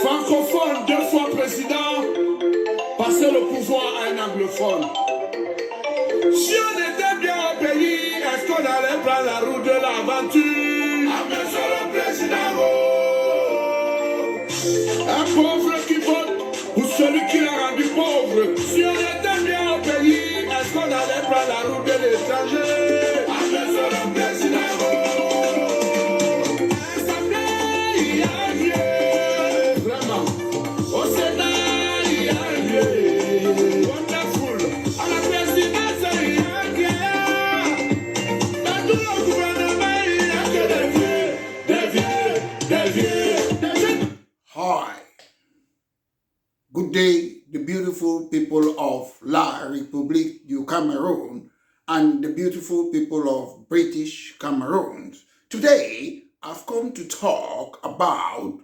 Francophone, 2 fois président, passer le pouvoir à un anglophone. Si on était bien au pays, est-ce qu'on allait prendre la route de l'aventure? Ah, monsieur le président, un pauvre qui vote ou celui qui l'a rendu pauvre. Si on était bien au pays, est-ce qu'on allait prendre la route de l'étranger? Ah, monsieur le président, Hi. Good day, the beautiful people of La Republique du Cameroun and the beautiful people of British Cameroons. Today, I've come to talk about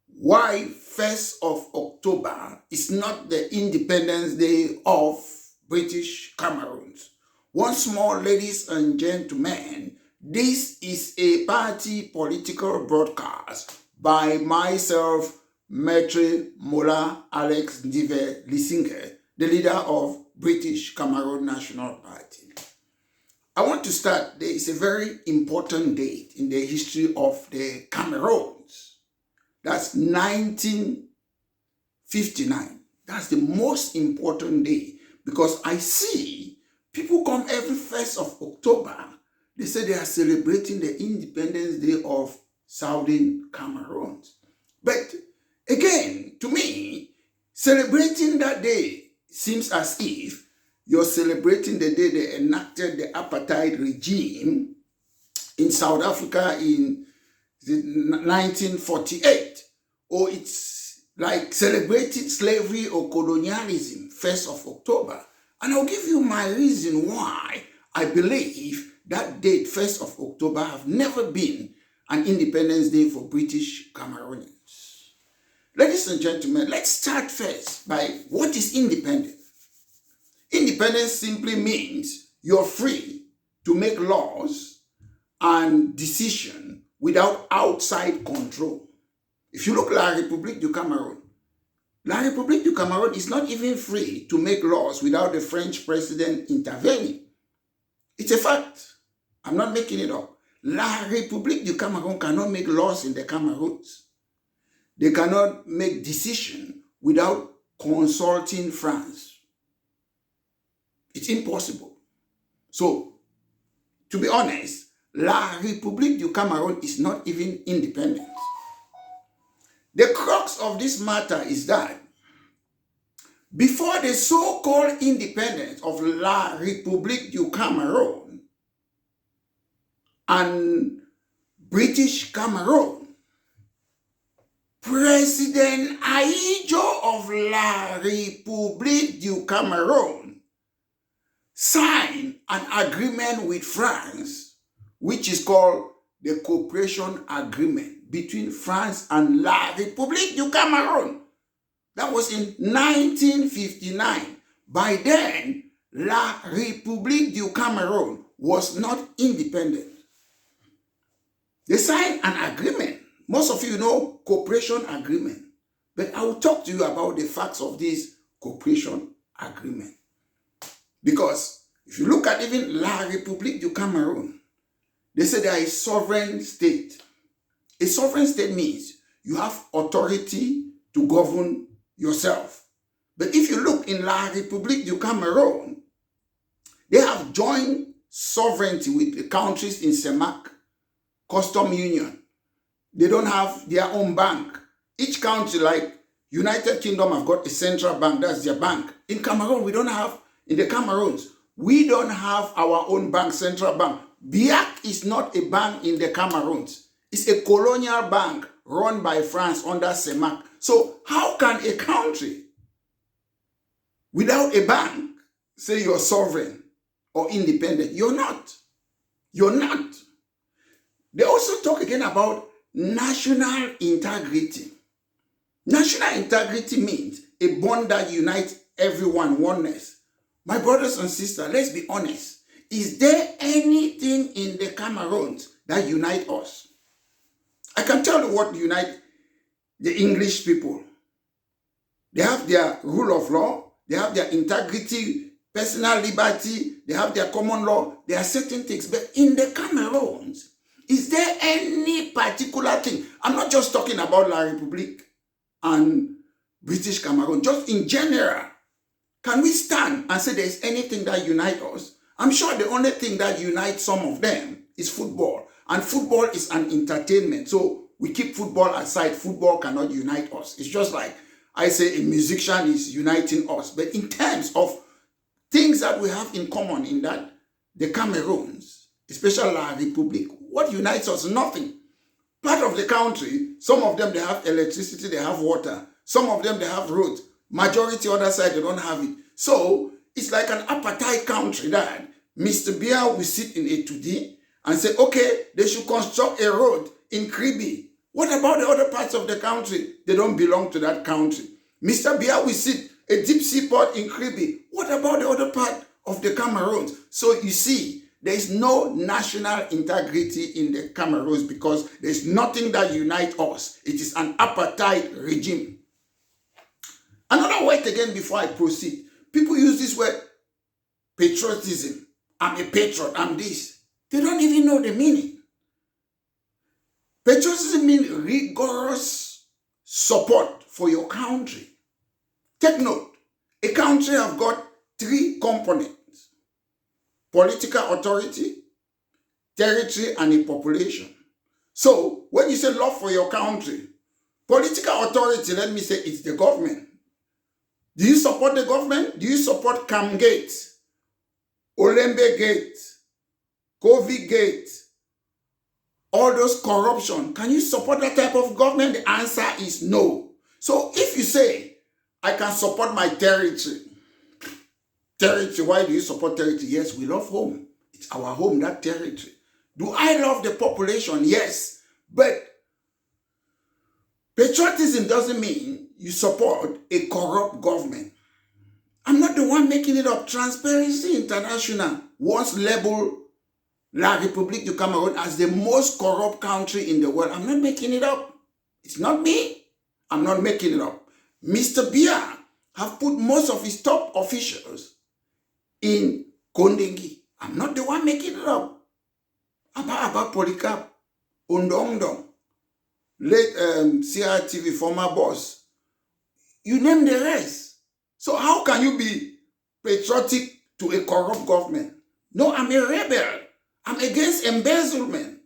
why 1st of October is not the Independence Day of British Cameroons. Once more, ladies and gentlemen, this is a party political broadcast by myself, Maitre Mola Alex Dive Lissinger, the leader of British Cameroon National Party. I want to start. There is a very important date in the history of the Cameroons. That's 1959. That's the most important day because I see people come every 1st of October. They say they are celebrating the Independence Day of Southern Cameroons. But again, to me, celebrating that day seems as if you're celebrating the day they enacted the apartheid regime in South Africa in 1948. Or it's like celebrating slavery or colonialism, 1st of October. And I'll give you my reason why I believe that date, 1st of October, have never been an Independence Day for British Cameroonians. Ladies and gentlemen, let's start first by what is independence. Independence simply means you're free to make laws and decisions without outside control. If you look at La République du Cameroun, La République du Cameroun is not even free to make laws without the French president intervening. It's a fact. I'm not making it up. La République du Cameroun cannot make laws in the Cameroons. They cannot make decisions without consulting France. It's impossible. So, to be honest, La République du Cameroun is not even independent. The crux of this matter is that before the so-called independence of La République du Cameroun and British Cameroon, President Aïdjo of La République du Cameroun signed an agreement with France, which is called the Cooperation Agreement between France and La République du Cameroun. That was in 1959. By then, La République du Cameroun was not independent. They signed an agreement. Most of you know cooperation agreement. But I will talk to you about the facts of this cooperation agreement. Because if you look at even La République du Cameroun, they say they are a sovereign state. A sovereign state means you have authority to govern yourself. But if you look in La République du Cameroun, they have joint sovereignty with the countries in CEMAC, Custom Union. They don't have their own bank. Each country, like United Kingdom, have got a central bank. That's their bank. In Cameroon, we don't have, in the Cameroons, we don't have our own bank, central bank. BIAC is not a bank in the Cameroons. It's a colonial bank run by France under CEMAC. So how can a country without a bank say you're sovereign or independent? You're not. You're not. They also talk again about national integrity. National integrity means a bond that unites everyone, oneness. My brothers and sisters, let's be honest. Is there anything in the Cameroons that unite us? I can tell you what unite the English people. They have their rule of law, they have their integrity, personal liberty, they have their common law, there are certain things. But in the Cameroons, is there any particular thing? I'm not just talking about La Republique and British Cameroon, just in general. Can we stand and say there's anything that unites us? I'm sure the only thing that unites some of them is football. And football is an entertainment. So we keep football aside. Football cannot unite us. It's just like I say a musician is uniting us. But in terms of things that we have in common in that, the Cameroons, especially La Republique, what unites us? Nothing. Part of the country, some of them, they have electricity, they have water. Some of them, they have roads. Majority other side, they don't have it. So it's like an apartheid country that Mr. Biya will sit in a 2D and say, okay, they should construct a road in Kribi. What about the other parts of the country? They don't belong to that country. Mr. Biya will sit a deep sea port in Kribi. What about the other part of the Cameroons? So you see, there is no national integrity in the Cameroons because there's nothing that unites us. It is an apartheid regime. Another word again before I proceed. People use this word patriotism. I'm a patriot, I'm this. They don't even know the meaning. Patriotism means rigorous support for your country. Take note, a country have got 3 components: political authority, territory, and a population. So when you say love for your country, political authority, let me say it's the government. Do you support the government? Do you support Cam Gate, Olembe Gate, COVID Gate, all those corruption? Can you support that type of government? The answer is no. So if you say, I can support my territory. Territory, why do you support territory? Yes, we love home. It's our home, that territory. Do I love the population? Yes. But patriotism doesn't mean you support a corrupt government. I'm not the one making it up. Transparency International once labeled La Republique du Cameroun as the most corrupt country in the world. I'm not making it up. It's not me. I'm not making it up. Mr. Biya have put most of his top officials in Kondengi. I'm not the one making it up. About Polycarp, Ondongdong, late CRTV former boss. You name the rest. So how can you be patriotic to a corrupt government? No, I'm a rebel. I'm against embezzlement.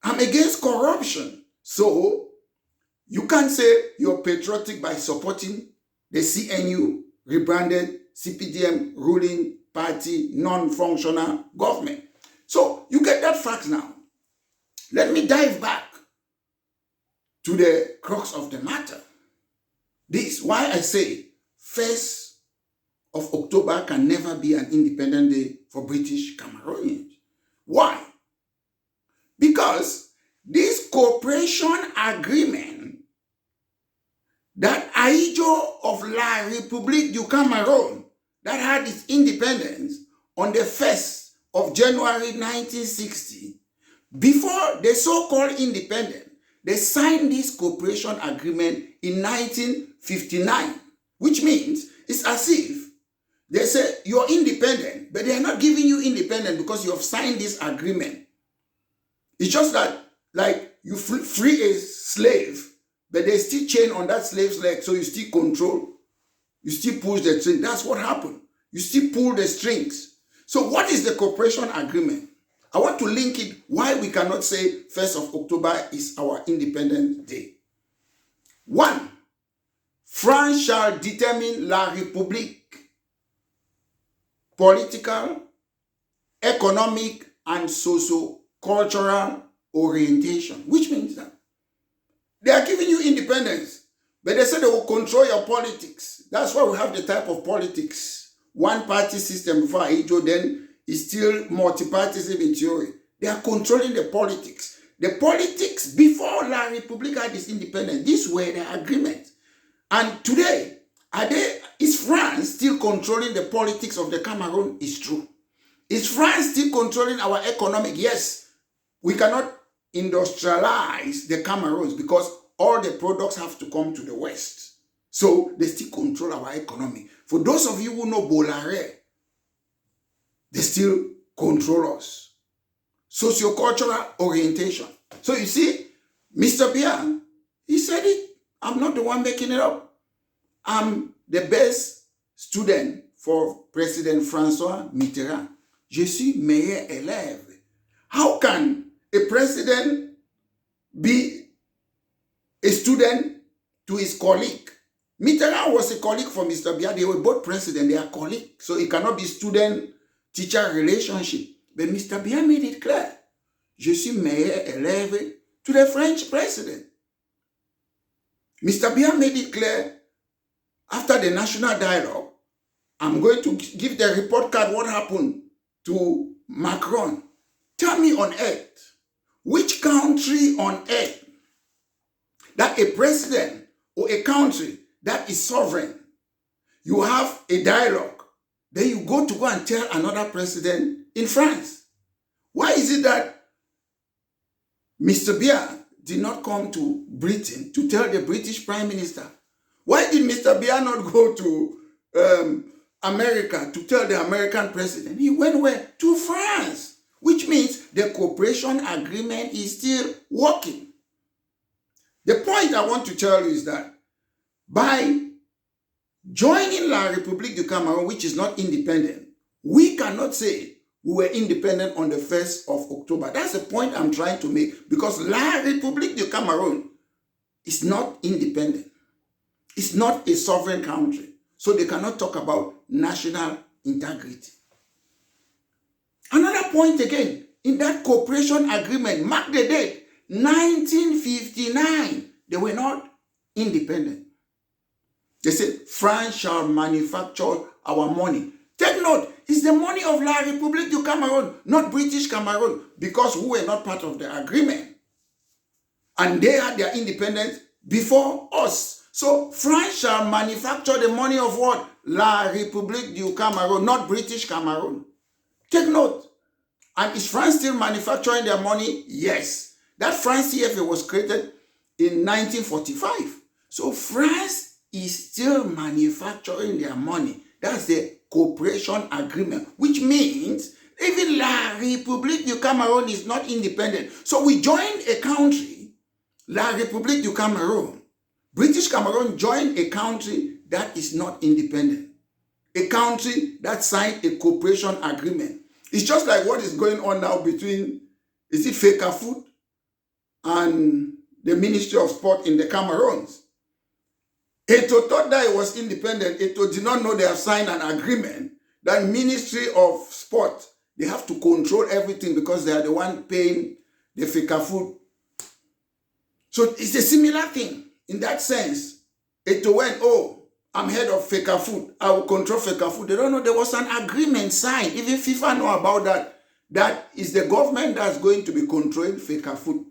I'm against corruption. So you can't say you're patriotic by supporting the CNU rebranded CPDM ruling party non-functional government. So you get that fact now. Let me dive back to the crux of the matter. This is why I say 1st of October can never be an independent day for British Cameroonians. Why? Because this cooperation agreement that Aïdjo of La Republique du Cameroun that had its independence on the 1st of January 1960, before the so-called independence, they signed this cooperation agreement in 1959, which means it's as if they say you're independent, but they are not giving you independence because you have signed this agreement. It's just that, like, you free a slave, but they still chain on that slave's leg, so you still control, you still push the string. That's what happened. You still pull the strings. So what is the cooperation agreement? I want to link it why we cannot say 1st of October is our Independence Day. 1. France shall determine La République political, economic, and socio-cultural orientation, which means that they are giving you independence, but they say they will control your politics. That's why we have the type of politics. One-party system before Aïdjo, then is still multi-partyism in theory. They are controlling the politics. The politics before La République had its independence, these were the agreements. And today, is France still controlling the politics of the Cameroon? It's true. Is France still controlling our economic? Yes. We cannot industrialize the Cameroons because all the products have to come to the West. So they still control our economy. For those of you who know Bolare, they still control us. Sociocultural orientation. So you see, Mr. Biya, he said it. I'm not the one making it up. I'm the best student for President François Mitterrand. Je suis meilleur élève. How can a president be a student to his colleague? Mitterrand was a colleague for Mr. Biya. They were both president. They are colleagues. So it cannot be student-teacher relationship. But Mr. Biya made it clear. Je suis meilleur élève to the French president. Mr. Biya made it clear after the national dialogue. I'm going to give the report card what happened to Macron. Tell me on earth, which country on earth that a president or a country that is sovereign, you have a dialogue, then you go and tell another president in France. Why is it that Mr. Biya did not come to Britain to tell the British Prime Minister? Why did Mr. Biya not go to America to tell the American president? He went where? To France. Which means the cooperation agreement is still working. The point I want to tell you is that by joining La République du Cameroun, which is not independent, we cannot say we were independent on the 1st of October. That's the point I'm trying to make, because La République du Cameroun is not independent. It's not a sovereign country. So they cannot talk about national integrity. Another point again, in that cooperation agreement, mark the date, 1959, they were not independent. They said, France shall manufacture our money. Take note, it's the money of La République du Cameroun, not British Cameroon, because we were not part of the agreement. And they had their independence before us. So France shall manufacture the money of what? La République du Cameroun, not British Cameroon. Take note. And is France still manufacturing their money? Yes. That France CFA was created in 1945. So France is still manufacturing their money. That's the cooperation agreement, which means even La République du Cameroun is not independent. So we joined a country, La République du Cameroun. British Cameroon joined a country that is not independent. A country that signed a cooperation agreement. It's just like what is going on now between, is it FCFA and the Ministry of Sport in the Cameroons. Eto thought that it was independent. Eto did not know they have signed an agreement that Ministry of Sport, they have to control everything because they are the one paying the FCFA. So it's a similar thing in that sense. Eto went, oh, I'm head of FCFA. I will control FCFA. They don't know there was an agreement signed. Even FIFA know about that. That is the government that's going to be controlling FCFA.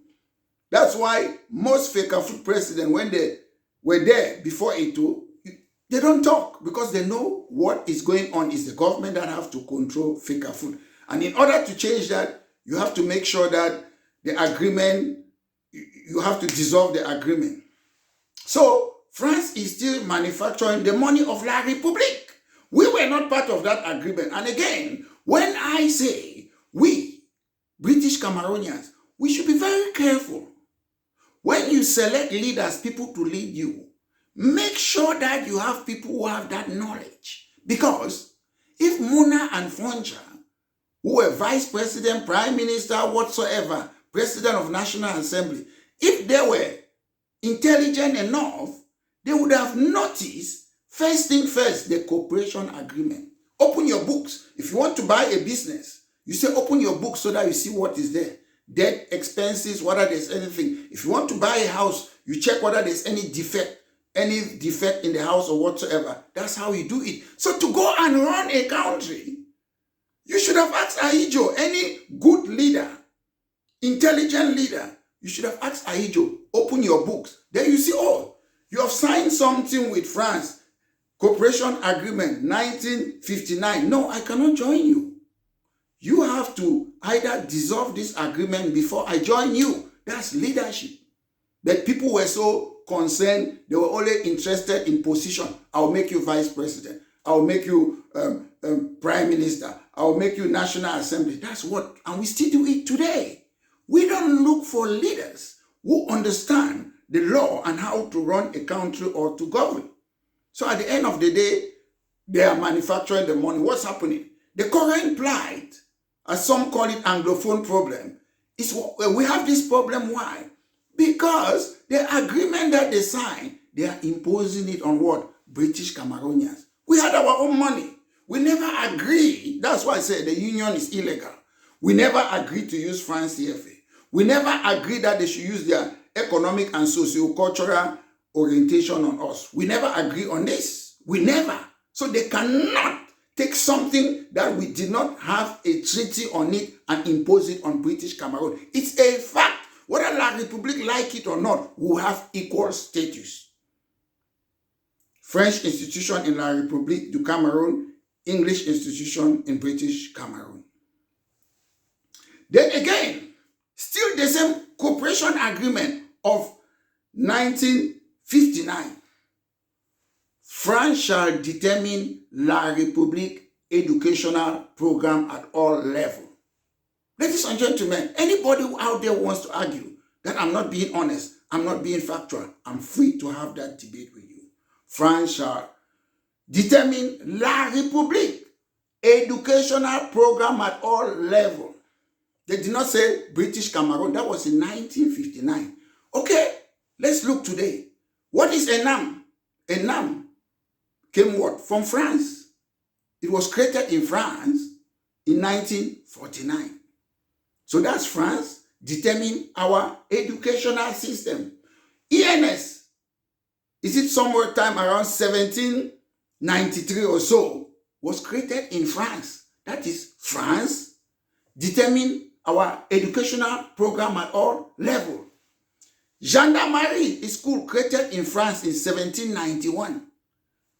That's why most FCFA presidents, when they were there before Eto, they don't talk because they know what is going on is the government that have to control FCFA. And in order to change that, you have to make sure that the agreement, you have to dissolve the agreement. So France is still manufacturing the money of La République. We were not part of that agreement. And again, when I say we, British Cameroonians, we should be very careful. When you select leaders, people to lead you, make sure that you have people who have that knowledge. Because if Muna and Foncha, who were vice president, prime minister, whatsoever, president of National Assembly, if they were intelligent enough, they would have noticed, first thing first, the cooperation agreement. Open your books. If you want to buy a business, you say open your books so that you see what is there. Debt, expenses, whether there's anything. If you want to buy a house, you check whether there's any defect in the house or whatsoever. That's how you do it. So to go and run a country, you should have asked Ahijo, any good leader, intelligent leader, you should have asked Ahijo, open your books. Then you see, oh, you have signed something with France, cooperation agreement, 1959. No, I cannot join you. You have to either dissolve this agreement before I join you. That's leadership. But people were so concerned, they were only interested in position. I'll make you vice president. I'll make you prime minister. I'll make you National Assembly. That's what, and we still do it today. We don't look for leaders who understand the law and how to run a country or to govern. So at the end of the day, they are manufacturing the money. What's happening? The current plight, as some call it Anglophone problem, is we have this problem. Why? Because the agreement that they sign, they are imposing it on what? British Cameroonians. We had our own money. We never agreed. That's why I said the union is illegal. We never agreed to use France CFA. We never agreed that they should use their economic and sociocultural orientation on us. We never agree on this. We never. So they cannot take something that we did not have a treaty on it and impose it on British Cameroon. It's a fact. Whether La République like it or not, we have equal status. French institution in La République du Cameroun, English institution in British Cameroon. Then again, still the same cooperation agreement of 1959. France shall determine La République educational program at all levels. Ladies and gentlemen, anybody out there wants to argue that I'm not being honest, I'm not being factual, I'm free to have that debate with you. France shall determine La République educational program at all levels. They did not say British Cameroon. That was in 1959. Okay, let's look today. What is ENAM? ENAM came what? From France. It was created in France in 1949. So that's France determining our educational system. ENS, is it somewhere time around 1793 or so, was created in France. That is France determine our educational program at all levels. Gendarmerie is school created in France in 1791.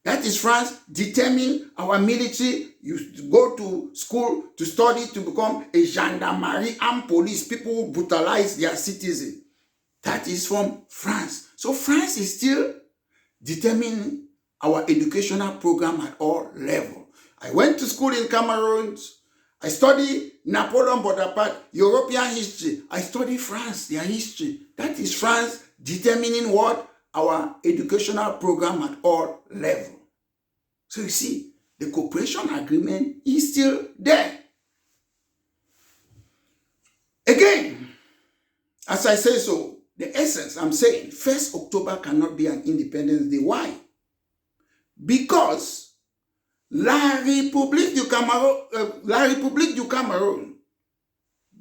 That is France determine our military. You go to school to study to become a gendarmerie and police. People who brutalize their citizens. That is from France. So France is still determining our educational program at all levels. I went to school in Cameroon. I studied Napoleon Bonaparte, European history. I studied France, their history. That is France determining what? Our educational program at all levels. So you see, the cooperation agreement is still there. Again, as I say so, the essence, I'm saying, 1st October cannot be an Independence Day. Why? Because La République du Cameroun,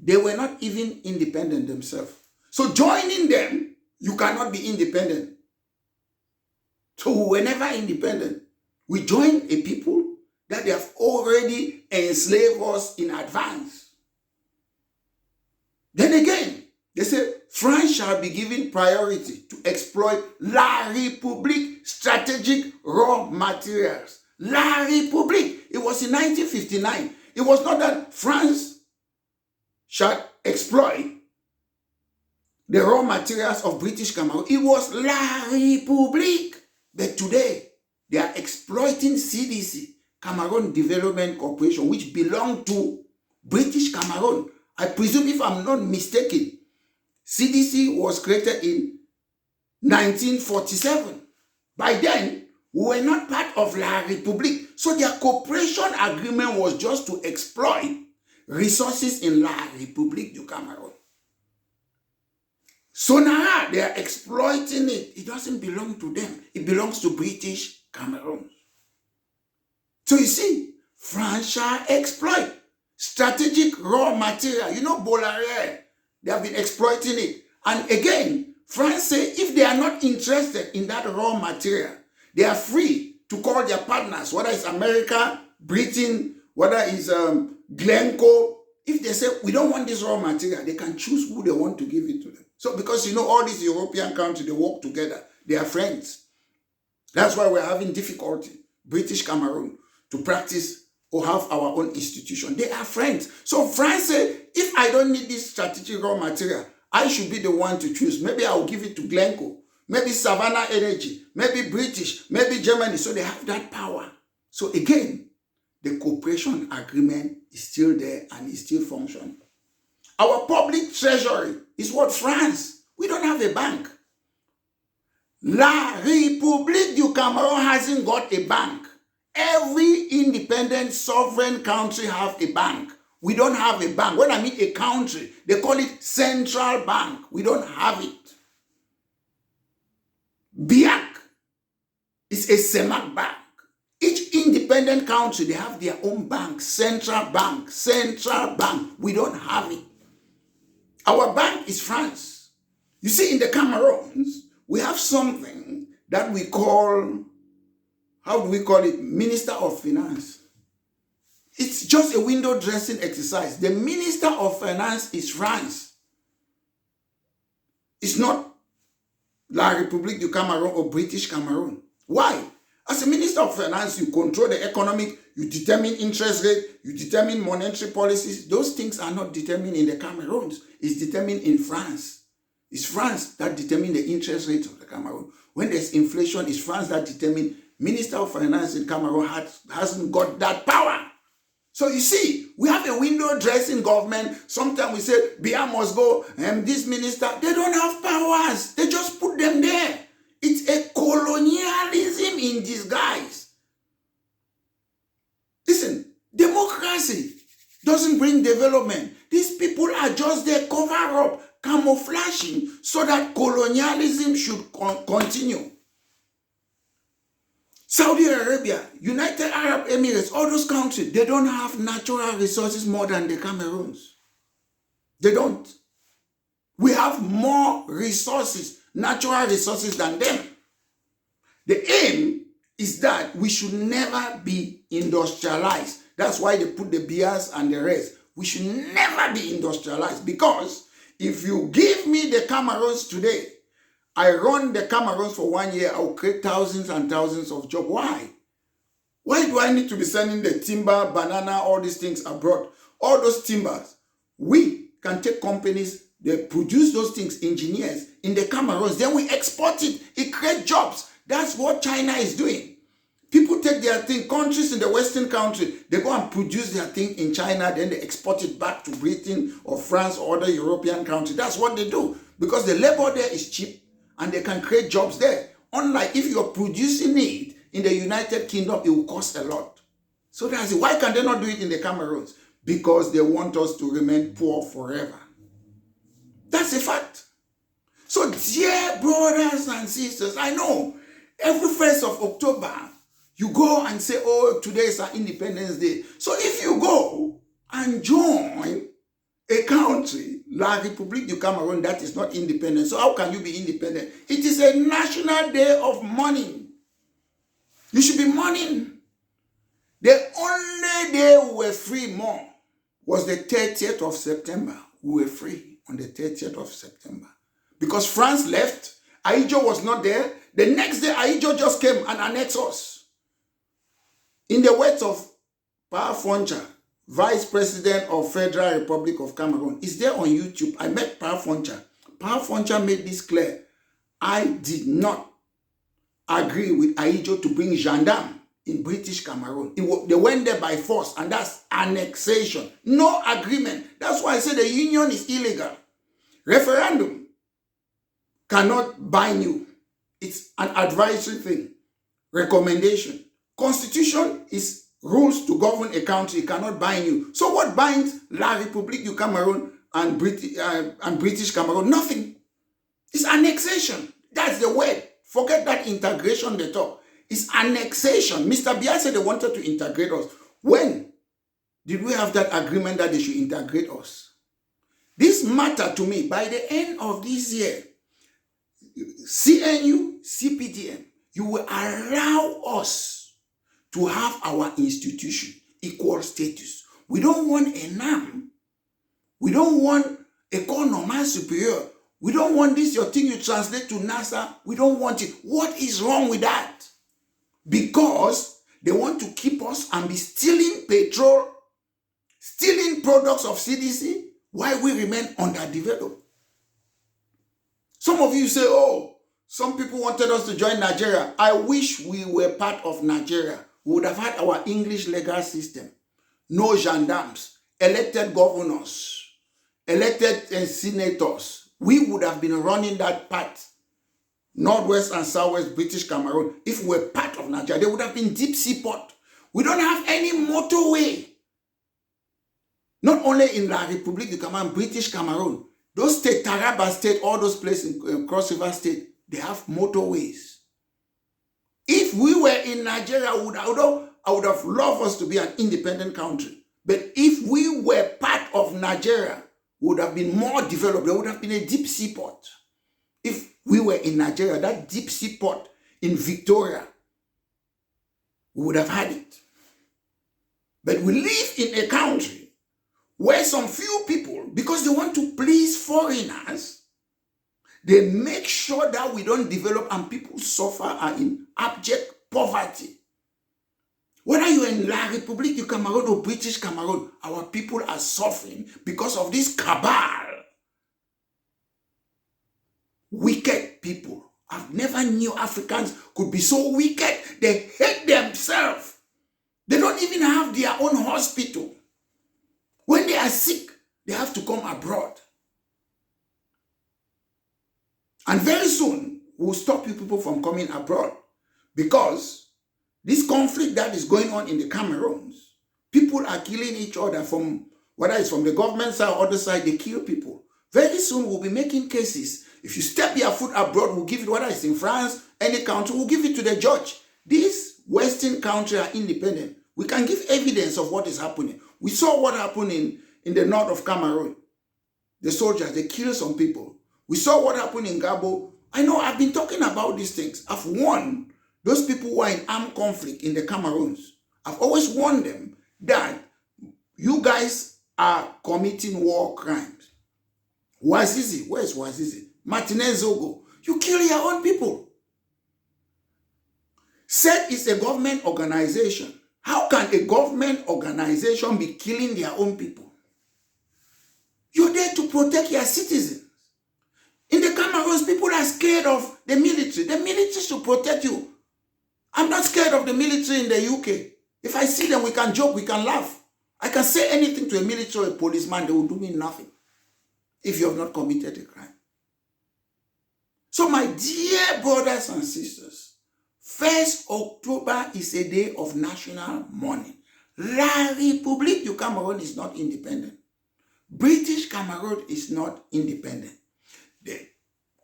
they were not even independent themselves. So joining them, you cannot be independent. So we were never independent. We joined a people that they have already enslaved us in advance. Then again, they say France shall be given priority to exploit La République strategic raw materials. La République. It was in 1959. It was not that France shall exploit the raw materials of British Cameroon. It was La République. But today, they are exploiting CDC, Cameroon Development Corporation, which belonged to British Cameroon. I presume, if I'm not mistaken, CDC was created in 1947. By then, we were not part of La République. So their cooperation agreement was just to exploit resources in La République du Cameroun. So now they are exploiting it. It doesn't belong to them. It belongs to British Cameroon. So you see, France shall exploit strategic raw material. You know, Bolare, they have been exploiting it. And again, France say if they are not interested in that raw material, they are free to call their partners, whether it's America, Britain, whether it's Glencoe. If they say, we don't want this raw material, they can choose who they want to give it to them. So because, you know, all these European countries, they work together. They are friends. That's why we're having difficulty, British Cameroon, to practice or have our own institution. They are friends. So France said, if I don't need this strategic raw material, I should be the one to choose. Maybe I'll give it to Glencoe, maybe Savannah Energy, maybe British, maybe Germany. So they have that power. So again, the cooperation agreement is still there and is still functioning. Our public treasury is what? France. We don't have a bank. La République du Cameroun hasn't got a bank. Every independent sovereign country have a bank. We don't have a bank. When I mean a country, they call it central bank. We don't have it. BIAC is a CEMAC bank. Each independent country, they have their own bank, central bank, central bank. We don't have it. Our bank is France. You see, in the Cameroons, we have something that we call, how do we call it? Minister of Finance. It's just a window dressing exercise. The Minister of Finance is France. It's not La République du Cameroun or British Cameroon. Why? As a Minister of Finance, you control the economic, you determine interest rate, you determine monetary policies. Those things are not determined in the Cameroons. It's determined in France. It's France that determines the interest rate of the Cameroon. When there's inflation, it's France that determines. Minister of Finance in Cameroon hasn't got that power. So you see, we have a window dressing government. Sometimes we say, Bia must go, and this minister, they don't have powers. They just put them there. It's a colonialism in disguise. Listen, democracy doesn't bring development. These people are just there cover up, camouflaging so that colonialism should continue. Saudi Arabia, United Arab Emirates, all those countries, they don't have natural resources more than the Cameroons. They don't. We have more resources, natural resources than them. The aim is that we should never be industrialized. That's why they put the beers and the rest. We should never be industrialized, because if you give me the Cameroons today, I run the Cameroons for 1 year, I'll create thousands and thousands of jobs. Why? Why do I need to be sending the timber, banana, all these things abroad? All those timbers, we can take companies, they produce those things, engineers, in the Cameroons, then we export it. It creates jobs. That's what China is doing. People take their thing, countries in the Western country, they go and produce their thing in China, then they export it back to Britain or France or other European countries. That's what they do, because the labor there is cheap, and they can create jobs there. Unlike if you're producing it in the United Kingdom, it will cost a lot. So that's it. Why can they not do it in the Cameroons? Because they want us to remain poor forever. That's a fact. So dear brothers and sisters, I know every 1st of October, you go and say, oh, today is our Independence Day. So if you go and join a country, La République du Cameroun, that is not independent. So how can you be independent? It is a national day of mourning. You should be mourning. The only day we were free more was the 30th of September. We were free on the 30th of September. Because France left, Ahidjo was not there. The next day, Ahidjo just came and annexed us. In the words of Pa Foncha, Vice President of Federal Republic of Cameroon, is there on YouTube. I met Pa Foncha. Pa Foncha made this clear. I did not agree with Ahidjo to bring gendarmes in British Cameroon. They went there by force, and that's annexation. No agreement. That's why I say the union is illegal. Referendum cannot bind you. It's an advisory thing. Recommendation. Constitution is rules to govern a country. It cannot bind you. So what binds La République du Cameroun and British Cameroon? Nothing. It's annexation. That's the word. Forget that integration they talk. It's annexation. Mr. Biya said they wanted to integrate us. When did we have that agreement that they should integrate us? This matter to me, by the end of this year, CNU, CPDM, you will allow us to have our institution, equal status. We don't want a NAM. We don't want a corps normal superior. We don't want this, your thing you translate to NASA. We don't want it. What is wrong with that? Because they want to keep us and be stealing petrol, stealing products of CDC, while we remain underdeveloped. Some of you say, oh, some people wanted us to join Nigeria. I wish we were part of Nigeria. We would have had our English legal system. No gendarmes, elected governors, elected senators. We would have been running that part. Northwest and Southwest British Cameroon. If we were part of Nigeria, they would have been deep sea port. We don't have any motorway. Not only in La Republique du Cameroun, British Cameroon. Those states, Taraba State, all those places in Cross River State, they have motorways. If we were in Nigeria, I would have loved us to be an independent country. But if we were part of Nigeria, we would have been more developed. There would have been a deep sea port. If we were in Nigeria, that deep sea port in Victoria, we would have had it. But we live in a country where some few people, because they want to please foreigners, they make sure that we don't develop and people suffer are in abject poverty. Whether you're in La Republique du Cameroun or British Cameroon, our people are suffering because of this cabal. Wicked people. I've never knew Africans could be so wicked. They hate themselves. They don't even have their own hospital. When they are sick, they have to come abroad. And very soon, we'll stop you people from coming abroad. Because this conflict that is going on in the Cameroons, people are killing each other from, whether it's from the government side or other side, they kill people. Very soon, we'll be making cases. If you step your foot abroad, we'll give it, whether it's in France, any country, we'll give it to the judge. These Western countries are independent. We can give evidence of what is happening. We saw what happened in the north of Cameroon. The soldiers, they killed some people. We saw what happened in Gabo. I know I've been talking about these things. I've warned those people who are in armed conflict in the Cameroons. I've always warned them that you guys are committing war crimes. Wazizi, where's Wazizi? Martinez Zogo, you kill your own people. SET is a government organization. How can a government organization be killing their own people? You're there to protect your citizens. In the Cameroons, people are scared of the military. The military should protect you. I'm not scared of the military in the UK. If I see them, we can joke, we can laugh. I can say anything to a military or a policeman, they will do me nothing if you have not committed a crime. So my dear brothers and sisters, 1st October is a day of national mourning. La Republique du Cameroun is not independent. British Cameroon is not independent. The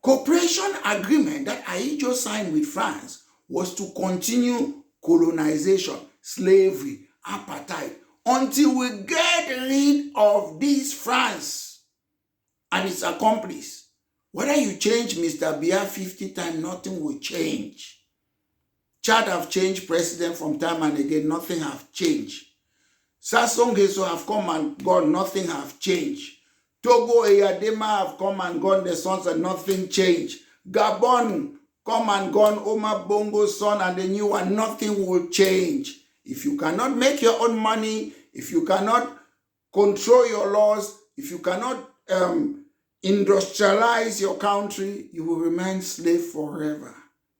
cooperation agreement that Ahidjo signed with France was to continue colonization, slavery, apartheid, until we get rid of this France and its accomplice. Whether you change Mr. Biya 50 times, nothing will change. Chad have changed president from time and again, nothing have changed. Sassou Nguesso have come and gone, nothing have changed. Togo Eyadema have come and gone, the sons and nothing changed. Gabon come and gone, Omar Bongo's son and the new one, nothing will change. If you cannot make your own money, if you cannot control your laws, if you cannot industrialize your country, you will remain slave forever.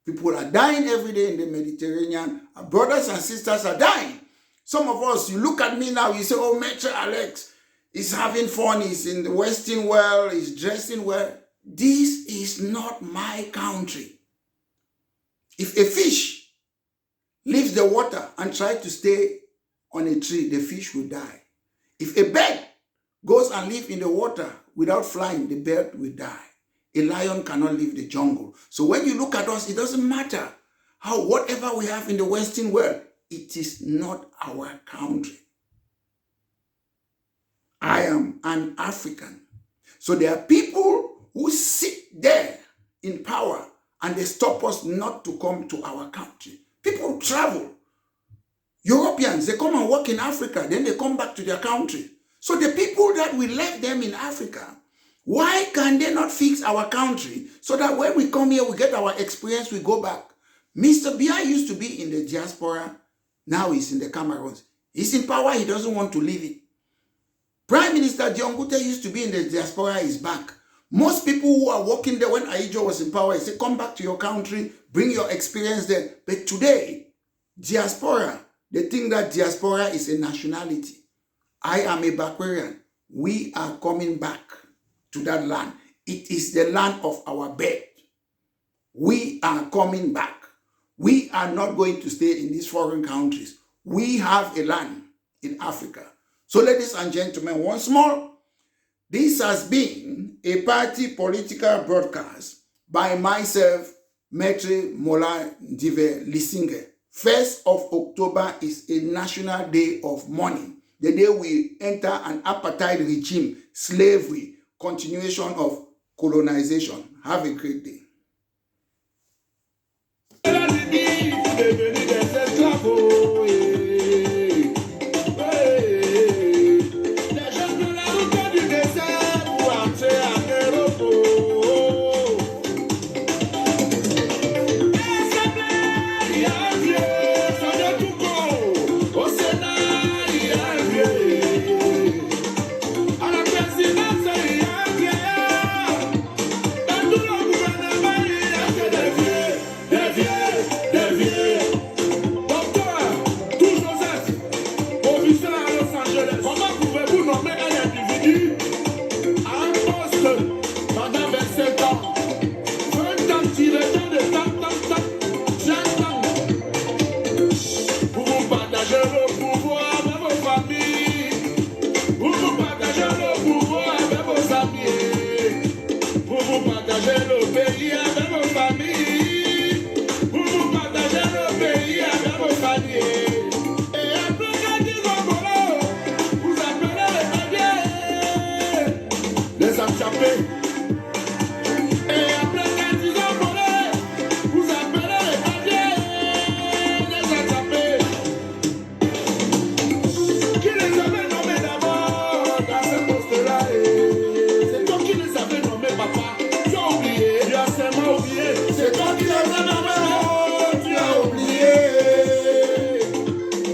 People are dying every day in the Mediterranean. Our brothers and sisters are dying. Some of us, you look at me now, you say, oh, Maitre Alex is having fun, he's in the Western world, he's dressing well. This is not my country. If a fish leaves the water and tries to stay on a tree, the fish will die. If a bird goes and lives in the water without flying, the bird will die. A lion cannot leave the jungle. So when you look at us, it doesn't matter how whatever we have in the Western world, it is not our country. I am an African. So there are people who sit there in power and they stop us not to come to our country. People travel. Europeans, they come and work in Africa, then they come back to their country. So the people that we left them in Africa, why can they not fix our country so that when we come here, we get our experience, we go back? Mr. Biya used to be in the diaspora. Now he's in the Cameroons. He's in power. He doesn't want to leave it. Prime Minister Dion Ngute used to be in the diaspora. He's back. Most people who are working there when Ahijo was in power, they say, come back to your country, bring your experience there. But today, diaspora, they think that diaspora is a nationality. I am a Bakwarian. We are coming back to that land. It is the land of our birth. We are coming back. We are not going to stay in these foreign countries. We have a land in Africa. So ladies and gentlemen, once more, this has been a party political broadcast by myself, Maitre Mola Dive Lisinge. 1st of October is a national day of mourning. The day we enter an apartheid regime, slavery, continuation of colonization. Have a great day.